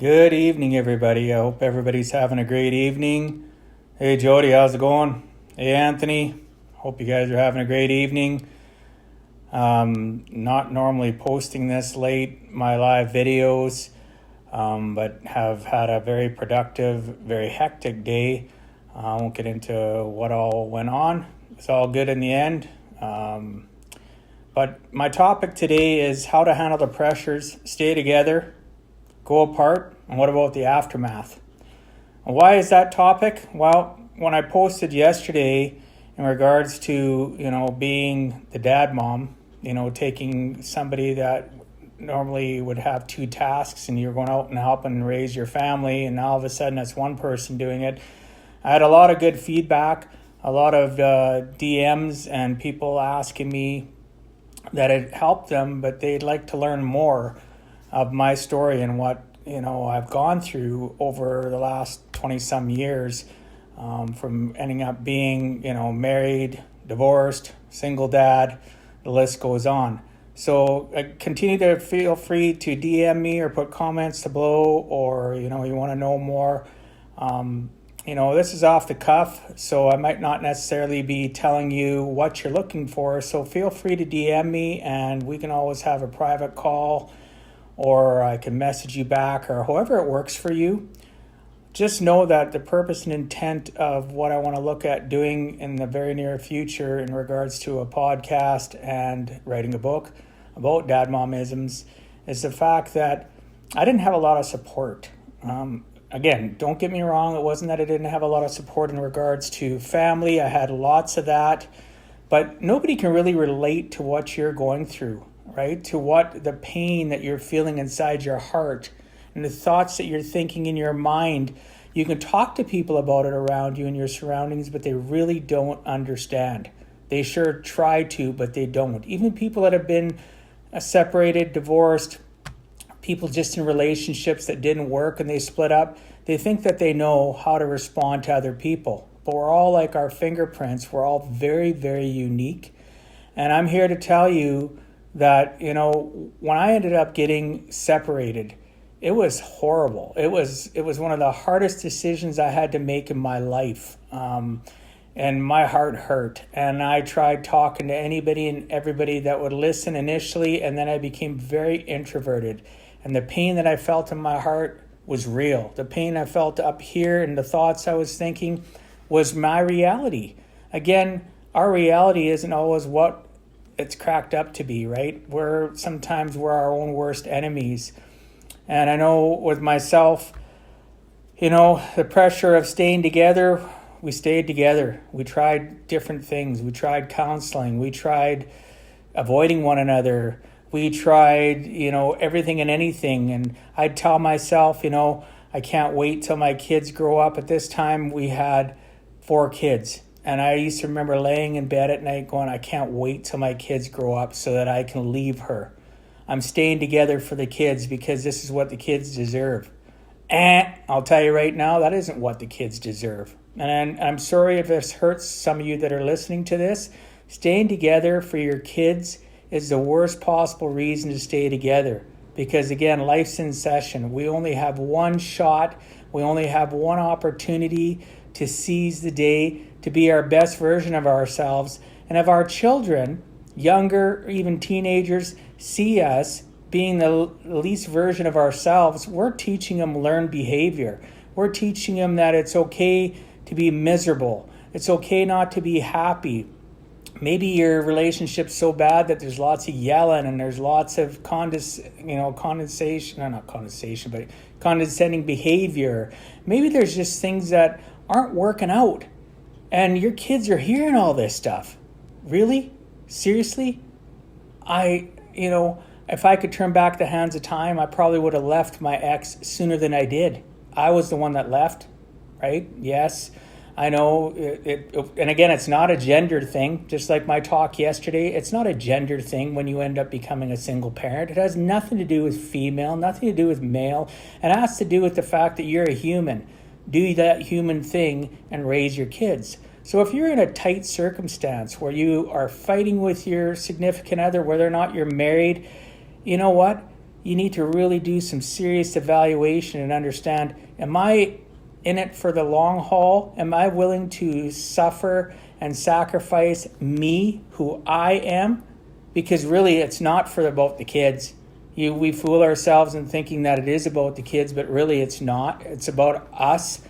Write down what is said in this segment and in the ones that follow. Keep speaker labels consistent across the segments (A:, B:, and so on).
A: Good evening, everybody. I hope everybody's having a great evening. Hey, Jody, how's it going? Hey, Anthony. Hope you guys are having a great evening. Not normally posting this late, my live videos, but have had a very productive, very hectic day. I won't get into what all went on. It's all good in the end. But my topic today is how to handle the pressures, stay together, go apart, and what about the aftermath? And why is that topic? Well, when I posted yesterday in regards to, being the dad mom, taking somebody that normally would have two tasks and you're going out and helping raise your family, and now all of a sudden it's one person doing it. I had a lot of good feedback, a lot of DMs and people asking me that it helped them, but they'd like to learn more of my story and what I've gone through over the last 20 some years, from ending up being married, divorced, single dad, the list goes on. So continue to feel free to DM me or put comments below, or you want to know more. This is off the cuff, so I might not necessarily be telling you what you're looking for, so feel free to DM me and we can always have a private call, or I can message you back, or however it works for you. Just know that the purpose and intent of what I want to look at doing in the very near future in regards to a podcast and writing a book about DADMOMISMS is the fact that I didn't have a lot of support. Again, don't get me wrong, it wasn't that I didn't have a lot of support in regards to family. I had lots of that, but nobody can really relate to what you're going through, right? To what the pain that you're feeling inside your heart and the thoughts that you're thinking in your mind. You can talk to people about it around you and your surroundings, but they really don't understand. They sure try to, but they don't. Even people that have been separated, divorced, people just in relationships that didn't work and they split up, they think that they know how to respond to other people. But we're all like our fingerprints. We're all very, very unique. And I'm here to tell you that, when I ended up getting separated, it was horrible. It was one of the hardest decisions I had to make in my life. And my heart hurt. And I tried talking to anybody and everybody that would listen initially, and then I became very introverted. And the pain that I felt in my heart was real. The pain I felt up here and the thoughts I was thinking was my reality. Again, our reality isn't always what it's cracked up to be, right? Sometimes we're our own worst enemies. And I know with myself, the pressure of staying together, we stayed together. We tried different things. We tried counseling. We tried avoiding one another. We tried, everything and anything. And I'd tell myself, I can't wait till my kids grow up. At this time, we had 4 kids. And I used to remember laying in bed at night going, I can't wait till my kids grow up so that I can leave her. I'm staying together for the kids because this is what the kids deserve. And I'll tell you right now, that isn't what the kids deserve. And I'm sorry if this hurts some of you that are listening to this. Staying together for your kids is the worst possible reason to stay together. Because again, life's in session. We only have one shot. We only have one opportunity to seize the day, to be our best version of ourselves. And if our children, younger, or even teenagers, see us being the least version of ourselves, we're teaching them learned behavior. We're teaching them that it's okay to be miserable. It's okay not to be happy. Maybe your relationship's so bad that there's lots of yelling and there's lots of condescending behavior. Maybe there's just things that aren't working out. And your kids are hearing all this stuff. Really? Seriously? If I could turn back the hands of time, I probably would have left my ex sooner than I did. I was the one that left, right? Yes, I know. And again, it's not a gender thing. Just like my talk yesterday, it's not a gender thing when you end up becoming a single parent. It has nothing to do with female, nothing to do with male. It has to do with the fact that you're a human. Do that human thing and raise your kids. So if you're in a tight circumstance where you are fighting with your significant other, whether or not you're married, you know what? you need to really do some serious evaluation and understand, am I in it for the long haul? Am I willing to suffer and sacrifice me, who I am? Because really it's not about the kids. We fool ourselves in thinking that it is about the kids, but really it's not. It's about us.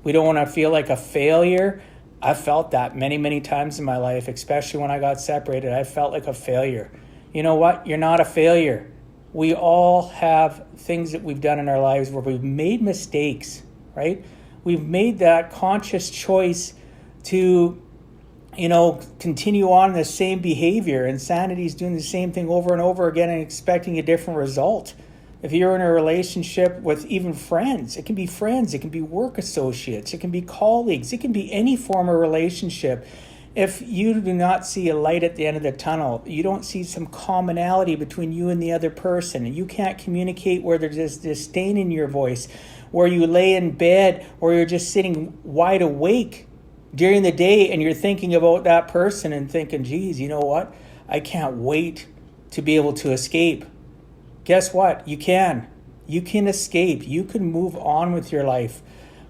A: We don't want to feel like a failure. I felt that many, many times in my life, especially when I got separated. I felt like a failure. You know what? You're not a failure. We all have things that we've done in our lives where we've made mistakes, right? We've made that conscious choice to, continue on the same behavior. Insanity is doing the same thing over and over again and expecting a different result. If you're in a relationship with even friends, it can be work associates, it can be colleagues, it can be any form of relationship. If you do not see a light at the end of the tunnel, you don't see some commonality between you and the other person, you can't communicate where there's disdain in your voice, where you lay in bed or you're just sitting wide awake during the day and you're thinking about that person and thinking, geez, you know what? I can't wait to be able to escape. Guess what? You can. You can escape. You can move on with your life,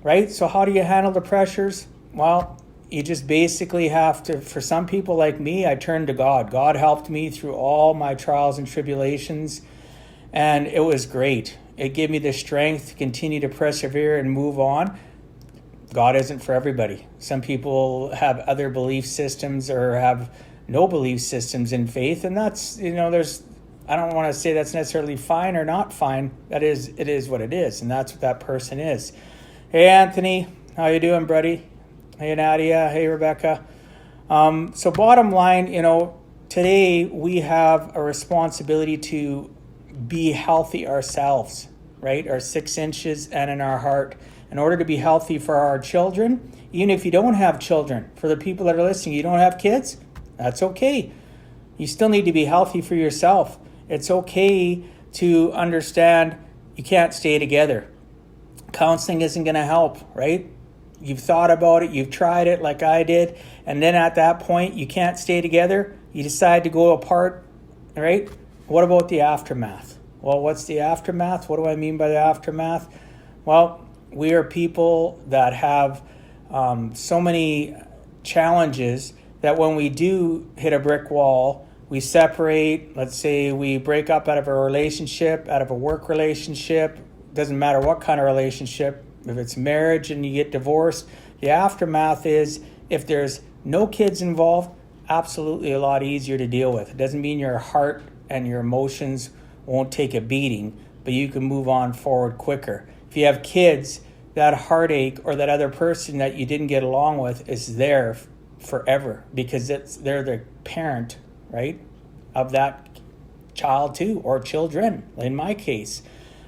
A: right? So how do you handle the pressures? Well, you just basically have to, for some people like me, I turned to God. God helped me through all my trials and tribulations, and it was great. It gave me the strength to continue to persevere and move on. God isn't for everybody. Some people have other belief systems or have no belief systems in faith, and that's, I don't want to say that's necessarily fine or not fine. It is what it is, and that's what that person is. Hey, Anthony, how you doing, buddy? Hey, Nadia. Hey, Rebecca. So bottom line, today we have a responsibility to be healthy ourselves, right? Our 6 inches and in our heart. In order to be healthy for our children, even if you don't have children, for the people that are listening, you don't have kids, that's okay. You still need to be healthy for yourself. It's okay to understand you can't stay together. Counseling isn't going to help, right? You've thought about it, you've tried it like I did, and then at that point, you can't stay together. You decide to go apart, right? What about the aftermath? Well, what's the aftermath? What do I mean by the aftermath? Well, we are people that have so many challenges that when we do hit a brick wall, we separate. Let's say we break up out of a relationship, out of a work relationship, doesn't matter what kind of relationship. If it's marriage and you get divorced, the aftermath is, if there's no kids involved, absolutely a lot easier to deal with. It doesn't mean your heart and your emotions won't take a beating, but you can move on forward quicker. If you have kids, that heartache or that other person that you didn't get along with is there forever, because they're the parent, right, of that child too, or children in my case,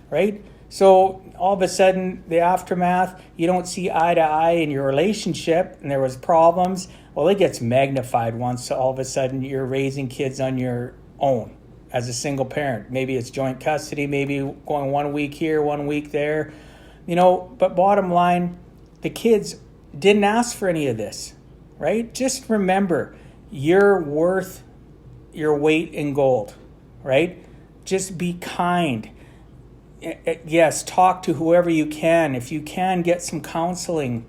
A: right? So all of a sudden, the aftermath, you don't see eye to eye in your relationship and there was problems. Well, it gets magnified once all of a sudden you're raising kids on your own as a single parent. Maybe it's joint custody, maybe going 1 week here, 1 week there. But bottom line, the kids didn't ask for any of this, right? Just remember, you're worth your weight in gold, right? Just be kind. Yes, talk to whoever you can. If you can, get some counseling.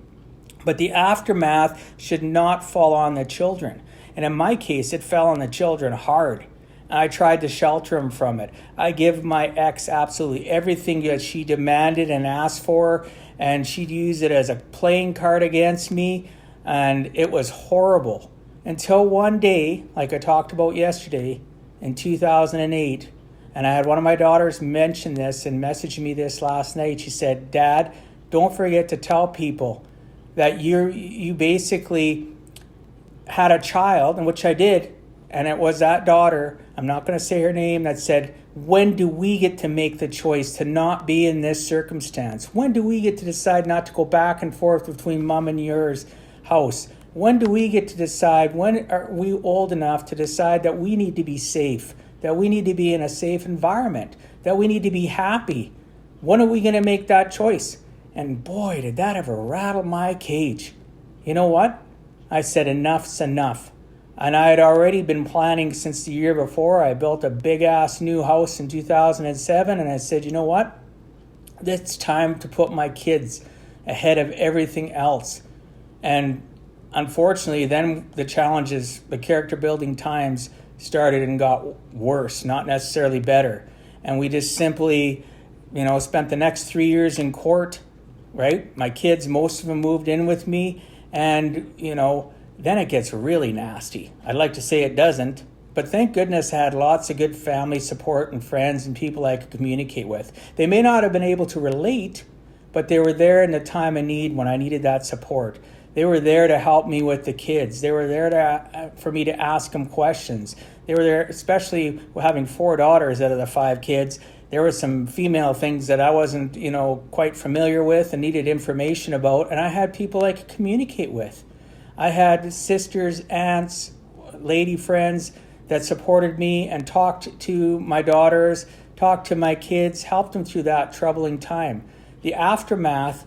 A: But the aftermath should not fall on the children. And in my case, it fell on the children hard. I tried to shelter them from it. I give my ex absolutely everything that she demanded and asked for, and she'd use it as a playing card against me, and it was horrible. Until one day, like I talked about yesterday, in 2008, and I had one of my daughters mention this and message me this last night. She said, "Dad, don't forget to tell people that you basically had a child," and which I did, and it was that daughter, I'm not going to say her name, that said, "When do we get to make the choice to not be in this circumstance? When do we get to decide not to go back and forth between mom and yours house? When do we get to decide, when are we old enough to decide that we need to be safe, that we need to be in a safe environment, that we need to be happy? When are we going to make that choice?" And boy, did that ever rattle my cage. You know what? I said, enough's enough. And I had already been planning since the year before. I built a big ass new house in 2007, and I said, you know what? It's time to put my kids ahead of everything else. And unfortunately, then the challenges, the character building times started and got worse, not necessarily better. And we just simply, spent the next 3 years in court, right? My kids, most of them moved in with me. And, then it gets really nasty. I'd like to say it doesn't, but thank goodness I had lots of good family support and friends and people I could communicate with. They may not have been able to relate, but they were there in the time of need when I needed that support. They were there to help me with the kids. They were there for me to ask them questions. They were there, especially having 4 daughters out of the 5 kids. There were some female things that I wasn't, quite familiar with and needed information about, and I had people I could communicate with. I had sisters, aunts, lady friends that supported me and talked to my daughters, talked to my kids, helped them through that troubling time. The aftermath,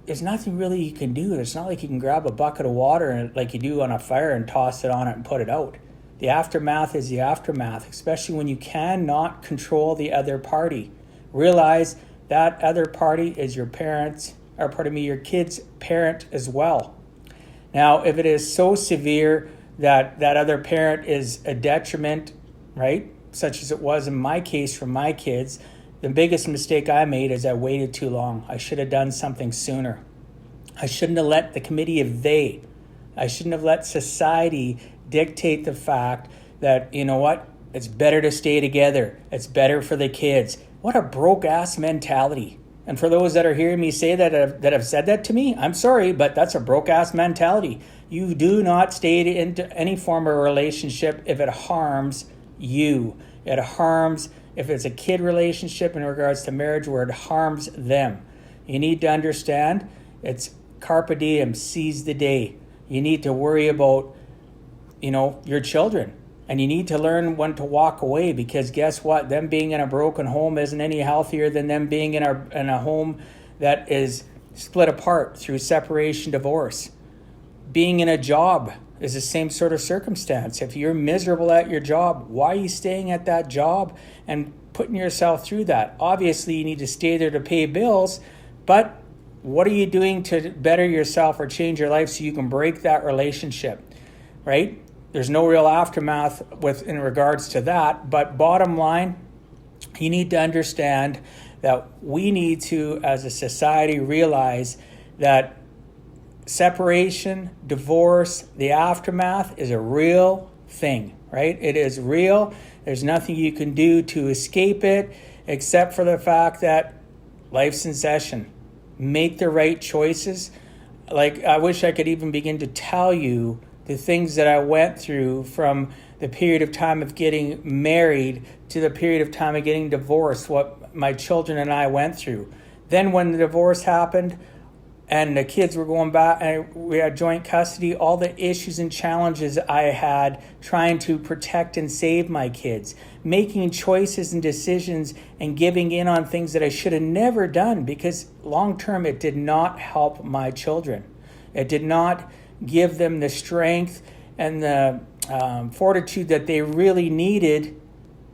A: there's nothing really you can do. It's not like you can grab a bucket of water and like you do on a fire and toss it on it and put it out. The aftermath is the aftermath, especially when you cannot control the other party. Realize that other party is your parents, your kid's parent as well. Now, if it is so severe that that other parent is a detriment, right, such as it was in my case for my kids, the biggest mistake I made is I waited too long. I should have done something sooner. I shouldn't have let the committee of I shouldn't have let society dictate the fact that, it's better to stay together. It's better for the kids. What a broke-ass mentality. And for those that are hearing me say that have said that to me, I'm sorry, but that's a broke-ass mentality. You do not stay into any form of relationship if it harms you. It harms, if it's a kid relationship in regards to marriage where it harms them. You need to understand it's carpe diem, seize the day. You need to worry about, your children. And you need to learn when to walk away, because guess what? Them being in a broken home isn't any healthier than them being in a home that is split apart through separation, divorce. Being in a job is the same sort of circumstance. If you're miserable at your job, why are you staying at that job and putting yourself through that? Obviously, you need to stay there to pay bills, but what are you doing to better yourself or change your life so you can break that relationship, right? There's no real aftermath in regards to that, but bottom line, you need to understand that we need to, as a society, realize that separation, divorce, the aftermath is a real thing, right? It is real. There's nothing you can do to escape it except for the fact that life's in session. Make the right choices. Like, I wish I could even begin to tell you the things that I went through from the period of time of getting married to the period of time of getting divorced, what my children and I went through. Then when the divorce happened and the kids were going back and we had joint custody, all the issues and challenges I had trying to protect and save my kids, making choices and decisions and giving in on things that I should have never done, because long term it did not help my children. It did not give them the strength and the fortitude that they really needed,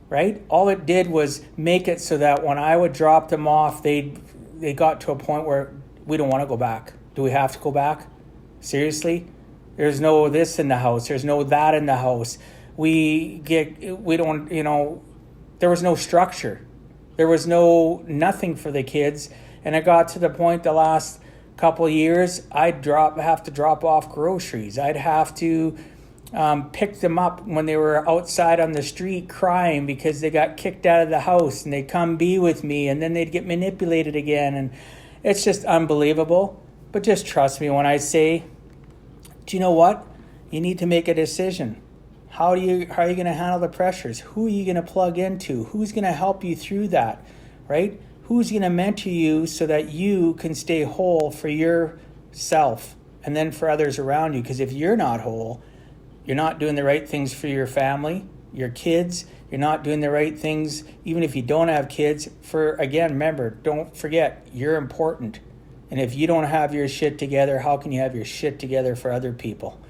A: right? All it did was make it so that when I would drop them off, they got to a point where we don't want to go back. Do we have to go back? Seriously? There's no this in the house. There's no that in the house. There was no structure. There was nothing for the kids. And it got to the point the last couple of years, I'd have to drop off groceries. I'd have to pick them up when they were outside on the street crying because they got kicked out of the house, and they'd come be with me, and then they'd get manipulated again. And it's just unbelievable. But just trust me when I say, do you know what? You need to make a decision. How are you going to handle the pressures? Who are you going to plug into? Who's going to help you through that, right? Who's going to mentor you so that you can stay whole for yourself and then for others around you? Because if you're not whole, you're not doing the right things for your family, your kids. You're not doing the right things, even if you don't have kids. Remember, don't forget, you're important. And if you don't have your shit together, how can you have your shit together for other people?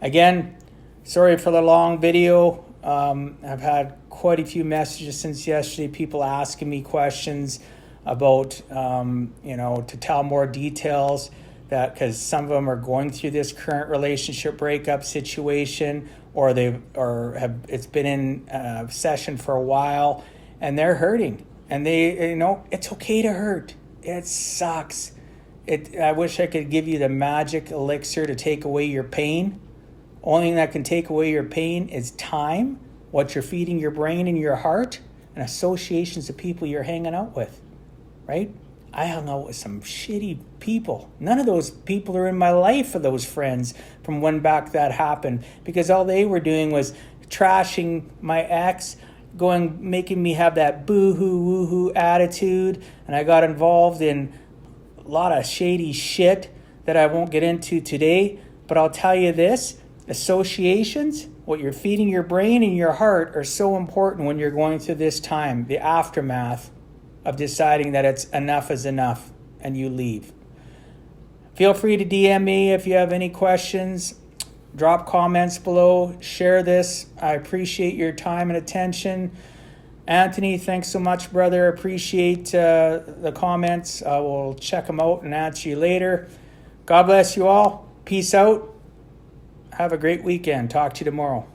A: Again, Sorry for the long video. I've had quite a few messages since yesterday, people asking me questions about, to tell more details, that because some of them are going through this current relationship breakup situation, or it's been in session for a while, and they're hurting, and it's okay to hurt. It sucks. I wish I could give you the magic elixir to take away your pain. Only thing that can take away your pain is time, what you're feeding your brain and your heart, and associations of people you're hanging out with, right? I hung out with some shitty people. None of those people are in my life, of those friends from when back that happened, because all they were doing was trashing my ex, making me have that boo-hoo, woo-hoo attitude, and I got involved in a lot of shady shit that I won't get into today. But I'll tell you this, associations, what you're feeding your brain and your heart, are so important when you're going through this time, the aftermath of deciding that it's enough is enough and you leave. Feel free to DM me if you have any questions. Drop comments below. Share this. I appreciate your time and attention. Anthony, thanks so much, brother. Appreciate the comments. I will check them out and answer you later. God bless you all. Peace out. Have a great weekend. Talk to you tomorrow.